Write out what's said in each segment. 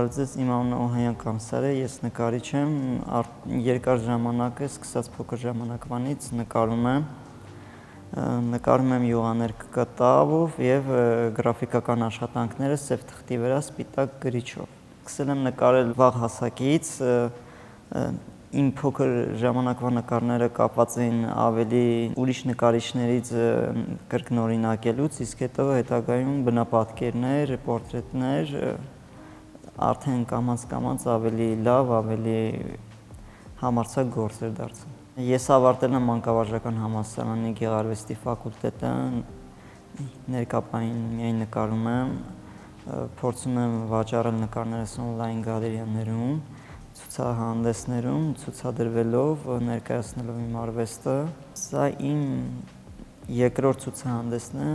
Բարև ձեզ, իմ անունը Օհանյան Կամսար է, ես նկարիչ եմ, երկար ժամանակ է, սկսած փոքր ժամանակվանից նկարում եմ յուղաներկա տաղով և գրաֆիկական աշխատանքները սև թղթի վրա սպիտակ գրիչով։ Սկսել եմ նկարել վաղ հասակից, իմ փոքր ժամանակվա նկարները կապված էին ավելի ուրիշ նկարիչներից կրկնօրինակելուց, իսկ հետո հետագայում բնապատկերներ, պորտրետներ, արդեն կամաց ավելի լավ, ավելի համարձակ գործ էր դարձել։ Ես ավարտել եմ Մանկավարժական համալսարանի գեղարվեստի ֆակուլտետը, ներկապային միայն նկարում եմ, փորձում եմ վաճառել նկարներս on-line գալերիաներում, ցուցահանդեսներում, ցուցադրվելով, ներկայացնելով իմ արվեստը։ Սա իմ երկրորդ ցուցահանդեսն է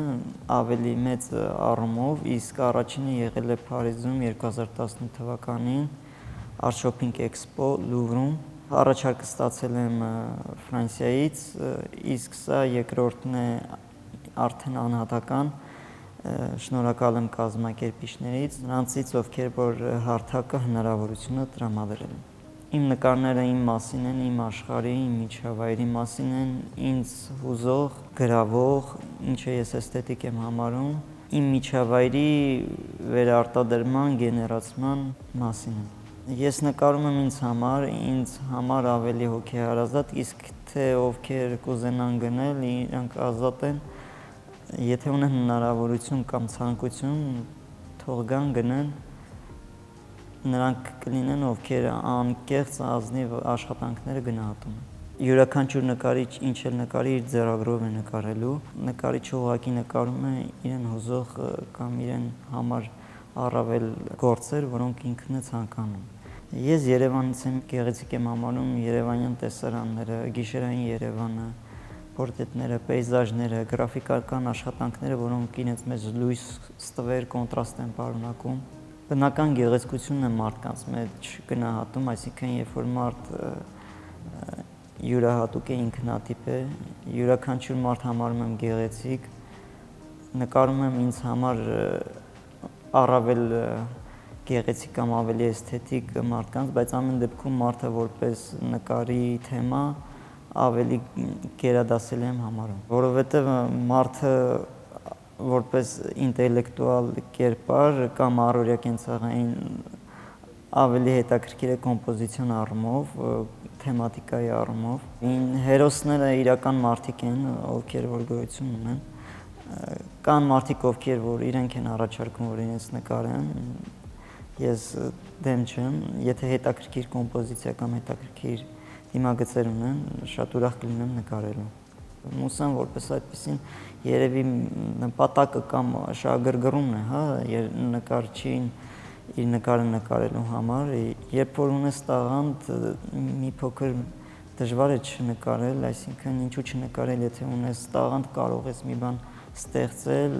ավելի մեծ առումով, իսկ առաջինը եղել է Փարիզում 2018 թվականին Art Shopping Expo Louvre-ում։ Առաջարկը ստացել եմ Ֆրանսիայից, իսկ սա երկրորդն է արդեն անհատական, շնորհակալ եմ կազմակերպիչներից, նրանցից, ովքեր որ հարթակը հնարավորությունը տրամադրել են։ Իմ նկարները իմ մասին են, իմ աշխարհի, իմ միջավայրի մասին են, ինձ հուզող, գրավող, ինչը ես էսթետիկ եմ համարում, իմ միջավայրի վերարտադրման, գեներացման մասին են։ Ես նկարում եմ ինձ համար ավելի հոգեհարազատ, իսկ թե ովքեր կուզենան գնել, իրանք ազատ են, եթե ունեն հնարավորություն կամ ցանկություն, թող գան գնեն, նրանք կլինեն, ովքեր անկեղծ, ազնիվ աշխատանքները գնահատում են։ Յուրաքանչյուր նկարիչ ինչ էլ նկարի իր ձեռագրով է նկարելու, նկարիչը ուղղակի նկարում է իրեն հուզող կամ իրեն համար առավել գործեր, որոնք ինքն է ցանկանում։ Ես Երևանից եմ, գեղեցիկ եմ համարում երևանյան տեսարանները, գիշերային Երևանը, պորտրետները, պեյզաժները, գրաֆիկական աշխատանքները, որոնք իրենց մեջ լույս, ստվեր, կոնտրաստ են պարունակում։ Բնական գեղեցկությունն է մարդկանց մեջ գնահատում, այսինքն երբ որ մարդ յուրահատուկ է, ինքնատիպ է, յուրաքանչյուր մարդ համարում եմ գեղեցիկ, նկարում եմ ինձ համար առավել գեղեցիկ կամ ավելի էսթետիկ մարդկանց, բայց ամեն դեպքում մարդը որպես նկարի թեմա ավելի գերադասելի եմ համարում, որովհետև մարդը որպես ինտելեկտուալ կերպար կամ առօրյա կենցաղային ավելի հետաքրքիր է կոմպոզիցիոն առումով, թեմատիկայի առումով։ Հերոսները իրական մարդիկ են, ովքեր որ գոյություն ունեն, կան մարդիկ, ովքեր որ իրենք են առաջարկում, որ իրենց նկարեն, ես դեմ չեմ, եթե հետաքրքիր կոմպոզիցիա կամ հետաքրքիր դիմագծեր ունեն, շատ ուրախ կլինեմ նկարելու։ Մուսան որպես այդպեսին երևի նպատակը կամ շահագրգռումն է, նկարչին իր նկարը նկարելու համար, երբ որ ունես տաղանդ, մի փոքր դժվար է չնկարել, այսինքն ինչու չնկարել, եթե ունես տաղանդ, կարող ես մի բան ստեղծել,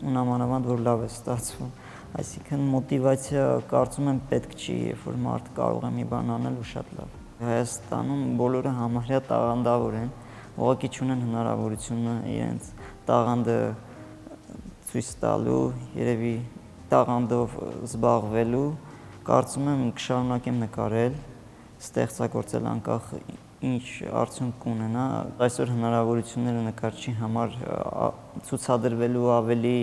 ու նամանավանդ որ լավ է ստացվում, այսինքն մոտիվացիա կարծում եմ պետք չի, երբ որ մարդ կարող է մի բան անել ու շատ լավ։ Հայաստանում բոլորը համարյա տաղանդավոր են, ուղղակի չունեն հնարավորությունը իրենց տաղանդը ցույց տալու, երևի տաղանդով զբաղվելու, կարծում եմ կշարունակեմ նկարել, ստեղծագործել անկախ ինչ արդյունք կունենա, այսօր հնարավորությունները նկարչի համար ցուցադրվելու ավելի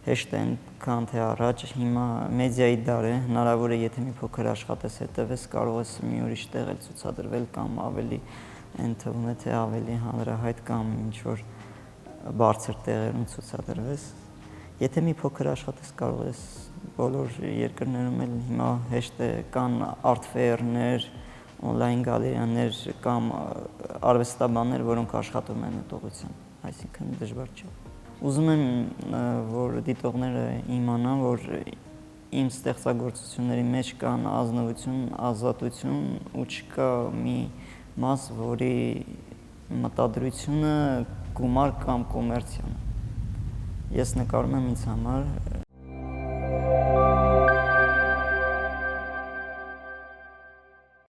հեշտ են, քան թե առաջ, հիմա մեդիայի դար է, հնարավոր է եթե մի փոքր աշխատես, հետևես, կարող ես մի ուրիշ տեղ էլ ցուցադրվել կամ ավելի այն թվում է, թե ավելի հանրահայտ կամ ինչ-որ բարձր տեղերում ցուցադրվես։ Եթե մի փոքր աշխատես, կարող ես բոլոր երկրներում էլ հիմա հեշտ է, կան art fair-ներ, on-line գալերիաներ կամ արվեստաբաններ, որոնք աշխատում են այդ ուղղությամբ, այսինքն դժվար չէ։ Ուզում եմ, որ դիտողները իմանան, որ իմ ստեղծագործությունների մեջ կան ազնվություն, ազատություն ու չկա մի մաս, որի մտադրությունը գումար կամ կոմերցիան է։ Ես նկարում եմ ինձ համար,